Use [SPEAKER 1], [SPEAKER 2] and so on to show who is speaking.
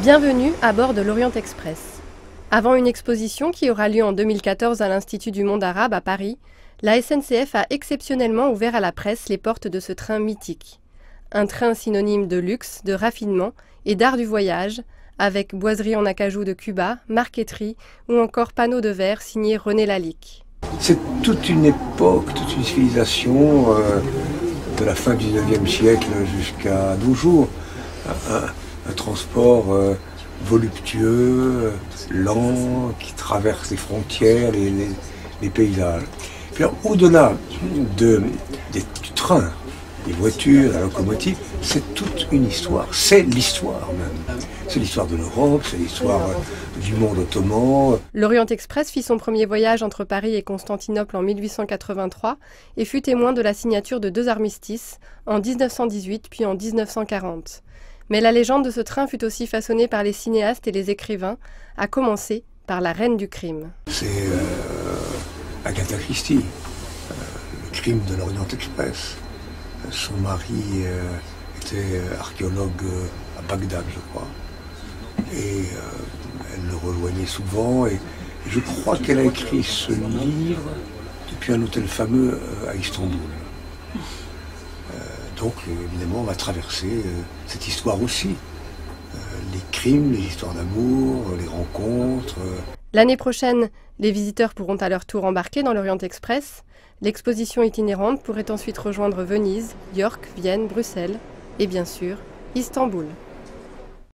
[SPEAKER 1] Bienvenue à bord de l'Orient Express. Avant une exposition qui aura lieu en 2014 à l'Institut du monde arabe à Paris, la SNCF a exceptionnellement ouvert à la presse les portes de ce train mythique. Un train synonyme de luxe, de raffinement et d'art du voyage, avec boiserie en acajou de Cuba, marqueterie ou encore panneaux de verre signés René Lalique.
[SPEAKER 2] C'est toute une époque, toute une civilisation de la fin du XIXe siècle jusqu'à nos jours. Un transport voluptueux, lent, qui traverse les frontières, les paysages. Puis au-delà du train, des voitures, la locomotive, c'est toute une histoire. C'est l'histoire même. C'est l'histoire de l'Europe, c'est l'histoire du monde ottoman.
[SPEAKER 1] L'Orient Express fit son premier voyage entre Paris et Constantinople en 1883 et fut témoin de la signature de 2 armistices en 1918 puis en 1940. Mais la légende de ce train fut aussi façonnée par les cinéastes et les écrivains, à commencer par la reine du crime.
[SPEAKER 2] C'est Agatha Christie, le crime de l'Orient Express. Son mari était archéologue à Bagdad, je crois. Et elle le rejoignait souvent. Et je crois qu'elle a écrit ce livre depuis un hôtel fameux à Istanbul. Donc, évidemment, on va traverser cette histoire aussi. Les crimes, les histoires d'amour, les rencontres.
[SPEAKER 1] L'année prochaine, les visiteurs pourront à leur tour embarquer dans l'Orient Express. L'exposition itinérante pourrait ensuite rejoindre Venise, York, Vienne, Bruxelles et bien sûr, Istanbul.